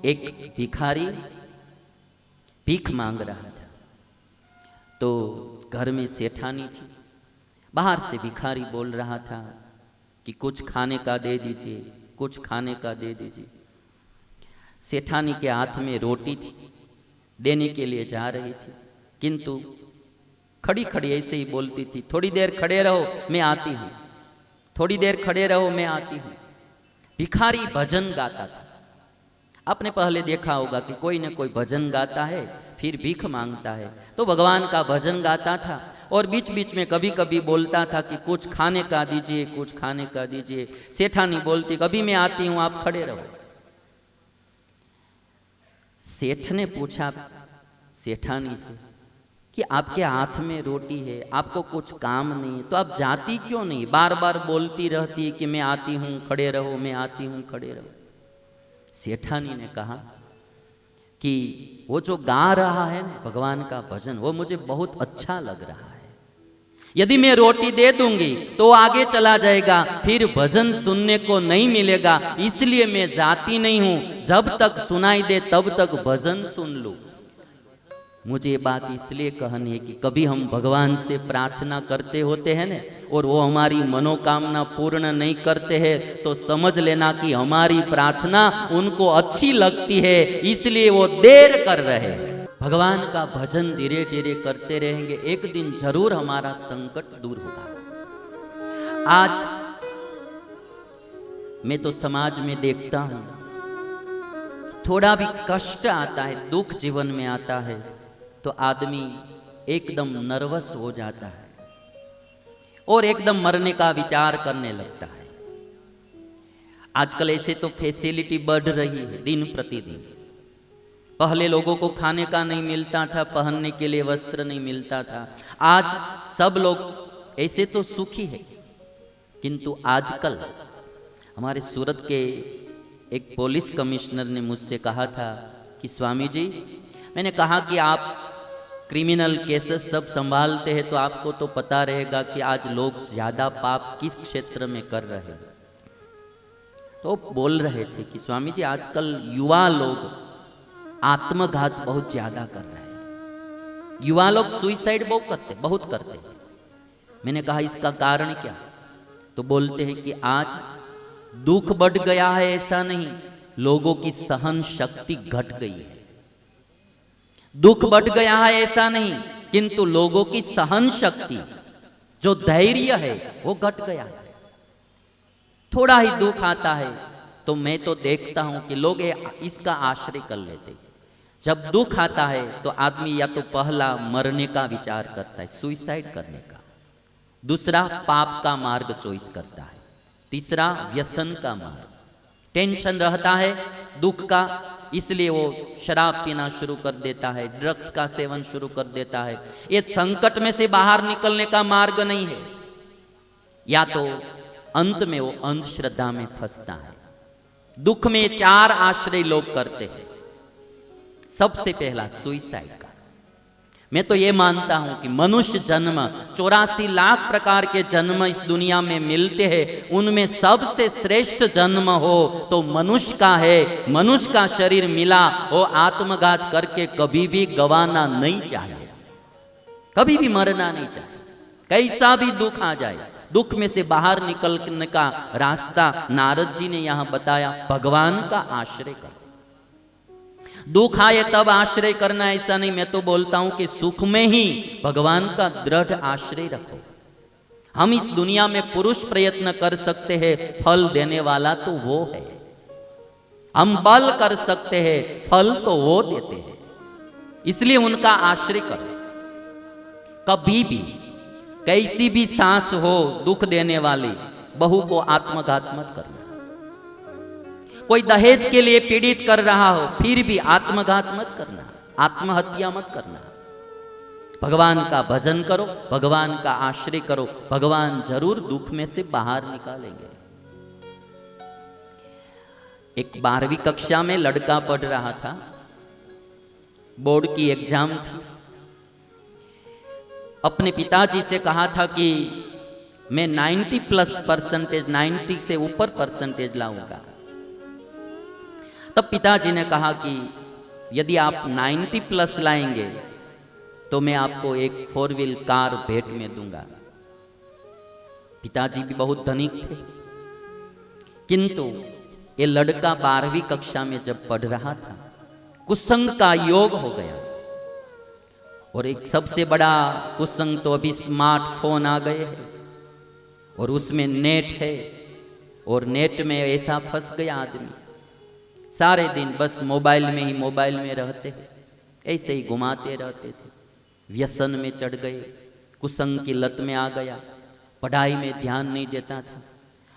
एक भिखारी भीख मांग रहा था। तो घर में सेठानी थी। बाहर से भिखारी बोल रहा था कि कुछ खाने का दे दीजिए, कुछ खाने का दे दीजिए। सेठानी के हाथ में रोटी थी, देने के लिए जा रही थी, किंतु खड़ी खड़ी ऐसे ही बोलती थी, थोड़ी देर खड़े रहो मैं आती हूँ, थोड़ी देर खड़े रहो मैं आती हूँ। भिखारी भजन गाता था। आपने पहले देखा होगा कि कोई न कोई भजन गाता है फिर भीख मांगता है। तो भगवान का भजन गाता था और बीच बीच में कभी कभी बोलता था कि कुछ खाने का दीजिए, कुछ खाने का दीजिए। सेठानी बोलती कभी मैं आती हूँ, आप खड़े रहो। सेठ ने पूछा सेठानी से कि आपके हाथ में रोटी है, आपको कुछ काम नहीं, तो आप जाती क्यों नहीं? बार बार बोलती रहती कि मैं आती हूँ, खड़े रहो, मैं आती हूँ, खड़े रहो। सेठानी ने कहा कि वो जो गा रहा है ना भगवान का भजन, वो मुझे बहुत अच्छा लग रहा है। यदि मैं रोटी दे दूंगी तो आगे चला जाएगा, फिर भजन सुनने को नहीं मिलेगा, इसलिए मैं जाती नहीं हूं। जब तक सुनाई दे तब तक भजन सुन लूं। मुझे ये बात इसलिए कहनी है कि कभी हम भगवान से प्रार्थना करते होते हैं ना, और वो हमारी मनोकामना पूर्ण नहीं करते हैं, तो समझ लेना कि हमारी प्रार्थना उनको अच्छी लगती है, इसलिए वो देर कर रहे हैं। भगवान का भजन धीरे धीरे करते रहेंगे, एक दिन जरूर हमारा संकट दूर होगा। आज मैं तो समाज में देखता हूं, थोड़ा भी कष्ट आता है, दुख जीवन में आता है, तो आदमी एकदम नर्वस हो जाता है और एकदम मरने का विचार करने लगता है। आजकल ऐसे तो फैसिलिटी बढ़ रही है दिन प्रतिदिन। पहले लोगों को खाने का नहीं मिलता था, पहनने के लिए वस्त्र नहीं मिलता था। आज सब लोग ऐसे तो सुखी है, किंतु आजकल हमारे सूरत के एक पुलिस कमिश्नर ने मुझसे कहा था कि स्वामी जी, मैंने कहा कि आप क्रिमिनल केसेस सब संभालते हैं, तो आपको तो पता रहेगा कि आज लोग ज्यादा पाप किस क्षेत्र में कर रहे हैं। तो बोल रहे थे कि स्वामी जी, आजकल युवा लोग आत्मघात बहुत ज्यादा कर रहे हैं, युवा लोग सुइसाइड बहुत करते हैं। मैंने कहा इसका कारण क्या? तो बोलते हैं कि आज दुख बढ़ गया है, ऐसा नहीं, लोगों की सहन शक्ति घट गई है। दुख बढ़ गया है ऐसा नहीं, किंतु लोगों की सहन शक्ति, जो धैर्य है, वो घट गया है। थोड़ा ही दुख आता है तो मैं तो देखता हूं कि लोग इसका आश्रय कर लेते। जब दुख आता है तो आदमी या तो पहला मरने का विचार करता है, सुइसाइड करने का, दूसरा पाप का मार्ग चॉइस करता है, तीसरा व्यसन का मार्ग। टेंशन रहता है दुख का, इसलिए वो शराब पीना शुरू कर देता है, ड्रग्स का सेवन शुरू कर देता है। ये संकट में से बाहर निकलने का मार्ग नहीं है, या तो अंत में वो अंधश्रद्धा में फंसता है। दुख में 4 आश्रय लोग करते हैं। सबसे पहला सुइसाइड का। मैं तो ये मानता हूं कि मनुष्य जन्म 84 लाख प्रकार के जन्म इस दुनिया में मिलते हैं, उनमें सबसे श्रेष्ठ जन्म हो तो मनुष्य का है। मनुष्य का शरीर मिला, वो आत्मघात करके कभी भी गवाना नहीं चाहिए, कभी भी मरना नहीं चाहिए। कैसा भी दुख आ जाए, दुख में से बाहर निकलने का रास्ता नारद जी ने यहां बताया, भगवान का आश्रय करो। दुख आए तब आश्रय करना ऐसा नहीं, मैं तो बोलता हूं कि सुख में ही भगवान का दृढ़ आश्रय रखो। हम इस दुनिया में पुरुष प्रयत्न कर सकते हैं, फल देने वाला तो वो है। हम बल कर सकते हैं, फल तो वो देते हैं, इसलिए उनका आश्रय करो। कभी भी कैसी भी सांस हो दुख देने वाली, बहू को आत्मघात मत करना। कोई दहेज के लिए पीड़ित कर रहा हो, फिर भी आत्मघात मत करना, आत्महत्या मत करना। भगवान का भजन करो, भगवान का आश्रय करो, भगवान जरूर दुख में से बाहर निकालेंगे। एक 12वीं कक्षा में लड़का पढ़ रहा था, बोर्ड की एग्जाम थी। अपने पिताजी से कहा था कि मैं 90+ परसेंटेज, 90 से ऊपर परसेंटेज लाऊंगा। तब पिताजी ने कहा कि यदि आप 90 प्लस लाएंगे तो मैं आपको एक 4 व्हील कार भेंट में दूंगा। पिताजी भी बहुत धनिक थे, किंतु ये लड़का 12वीं कक्षा में जब पढ़ रहा था, कुसंग का योग हो गया। और एक सबसे बड़ा कुसंग तो अभी स्मार्टफोन आ गए हैं और उसमें नेट है, और नेट में ऐसा फंस गया आदमी, सारे दिन बस मोबाइल में रहते हैं, ऐसे ही घुमाते रहते थे। व्यसन में चढ़ गए, कुसंग की लत में आ गया, पढ़ाई में ध्यान नहीं देता था।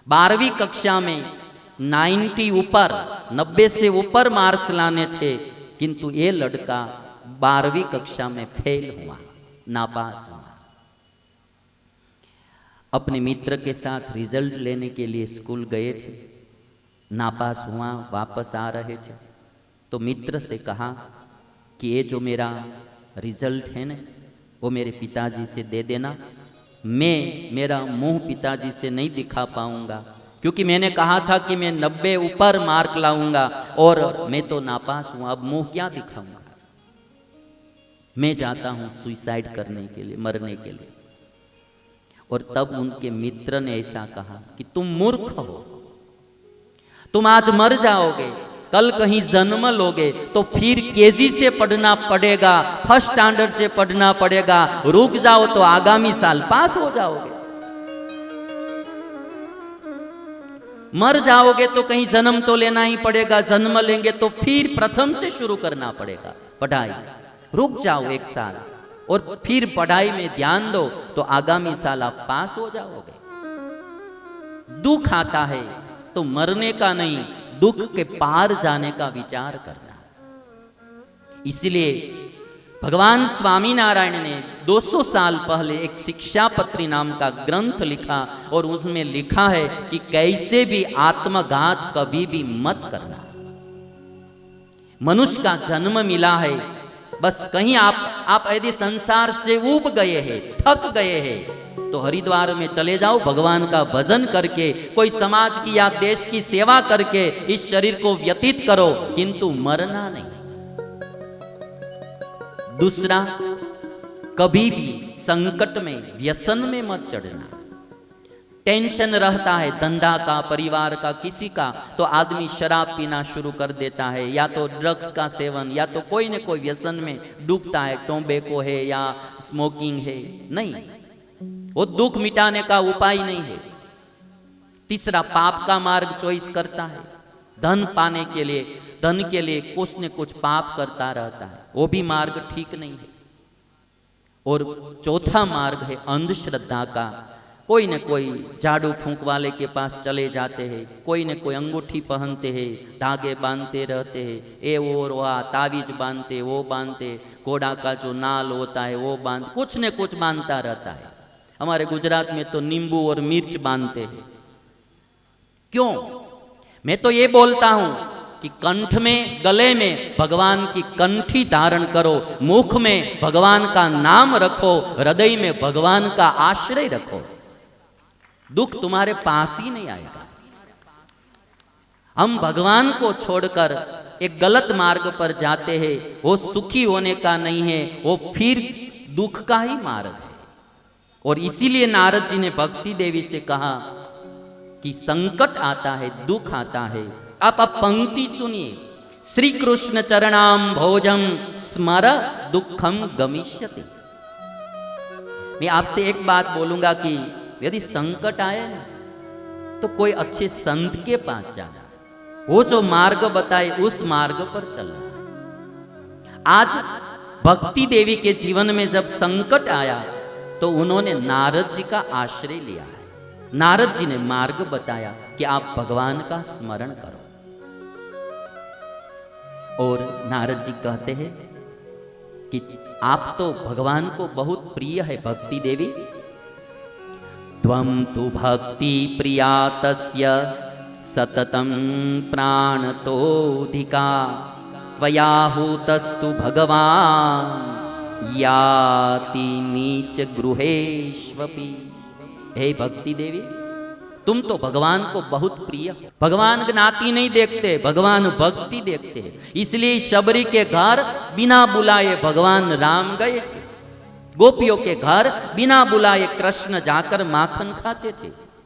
12वीं कक्षा में 90 से ऊपर मार्क्स लाने थे, किंतु ये लड़का 12वीं कक्षा में फेल हुआ, नापास हुआ। अपने मित्र के साथ रिजल्ट लेने के लिए स्कूल गए थे, नापास हुआ, वापस आ रहे थे तो मित्र से कहा कि ये जो मेरा रिजल्ट है ना, वो मेरे पिताजी से दे देना। मेरा मुंह पिताजी से नहीं दिखा पाऊंगा, क्योंकि मैंने कहा था कि मैं 90 ऊपर मार्क लाऊंगा और मैं तो नापास हुआ, अब मुंह क्या दिखाऊंगा। मैं जाता हूं सुसाइड करने के लिए, मरने के लिए। और तब उनके मित्र ने ऐसा कहा कि तुम मूर्ख हो, तुम आज मर जाओगे, कल कहीं जन्म लोगे तो फिर केजी से पढ़ना पड़ेगा, फर्स्ट स्टैंडर्ड से पढ़ना पड़ेगा, रुक जाओ तो आगामी साल पास हो जाओगे। मर जाओगे तो कहीं जन्म तो लेना ही पड़ेगा, जन्म लेंगे तो फिर प्रथम से शुरू करना पड़ेगा पढ़ाई। रुक जाओ एक साल और फिर पढ़ाई में ध्यान दो तो आगामी साल आप पास हो जाओगे। दुख आता है तो मरने का नहीं, दुख के पार जाने का विचार करना। इसलिए भगवान स्वामीनारायण ने 200 साल पहले एक शिक्षापत्री नाम का ग्रंथ लिखा और उसमें लिखा है कि कैसे भी आत्मघात कभी भी मत करना। मनुष्य का जन्म मिला है, बस कहीं आप यदि संसार से ऊब गए हैं, थक गए हैं, तो हरिद्वार में चले जाओ, भगवान का भजन करके, कोई समाज की या देश की सेवा करके इस शरीर को व्यतीत करो, किंतु मरना नहीं। दूसरा, कभी भी संकट में, व्यसन में मत चढ़ना। टेंशन रहता है धंधा का, परिवार का, किसी का, तो आदमी शराब पीना शुरू कर देता है, या तो ड्रग्स का सेवन, या तो कोई न कोई व्यसन में डूबता है, टोबैको है या स्मोकिंग है। नहीं, वो दुख मिटाने का उपाय नहीं है। तीसरा, पाप का मार्ग चॉइस करता है, धन पाने के लिए, धन के लिए कुछ न कुछ पाप करता रहता है, वो भी मार्ग ठीक नहीं है। और चौथा मार्ग है अंधश्रद्धा का। कोई न कोई झाड़ू फूंक वाले के पास चले जाते हैं, कोई न कोई अंगूठी पहनते हैं, धागे बांधते रहते हैं, ये वो रोआ, तावीज बांधते, वो बांधते, घोड़ा का जो नाल होता है वो बांध, कुछ न कुछ बांधता रहता है। हमारे गुजरात में तो नींबू और मिर्च बांधते हैं। क्यों? मैं तो ये बोलता हूं कि कंठ में, गले में भगवान की कंठी धारण करो, मुख में भगवान का नाम रखो, हृदय में भगवान का आश्रय रखो, दुख तुम्हारे पास ही नहीं आएगा। हम भगवान को छोड़कर एक गलत मार्ग पर जाते हैं, वो सुखी होने का नहीं है, वो फिर दुख का ही मार्ग है। और इसीलिए नारद जी ने भक्ति देवी से कहा कि संकट आता है, दुख आता है। आप पंक्ति सुनिए, श्री कृष्ण चरणाम भोजम स्मर दुखम गमिष्यति। मैं आपसे एक बात बोलूंगा कि यदि संकट आए ना, तो कोई अच्छे संत के पास जाना, वो जो मार्ग बताए उस मार्ग पर चलना। आज भक्ति देवी के जीवन में जब संकट आया तो उन्होंने नारद जी का आश्रय लिया है। नारद जी ने मार्ग बताया कि आप भगवान का स्मरण करो। और नारद जी कहते हैं कि आप तो भगवान को बहुत प्रिय है भक्ति देवी। त्वं तु भक्ति प्रिया तस्य सततं प्राणतोऽधिका, त्वया हूतस्तु भगवान् याति नीच गृहेष्वपि। हे भक्ति देवी, तुम तो भगवान को बहुत प्रिय हो। भगवान ज्ञाति नहीं देखते, भगवान भक्ति देखते। इसलिए शबरी के घर बिना बुलाए भगवान राम गए थे। गोपियों के घर बिना बुलाए कृष्ण जाकर माखन खाते थे।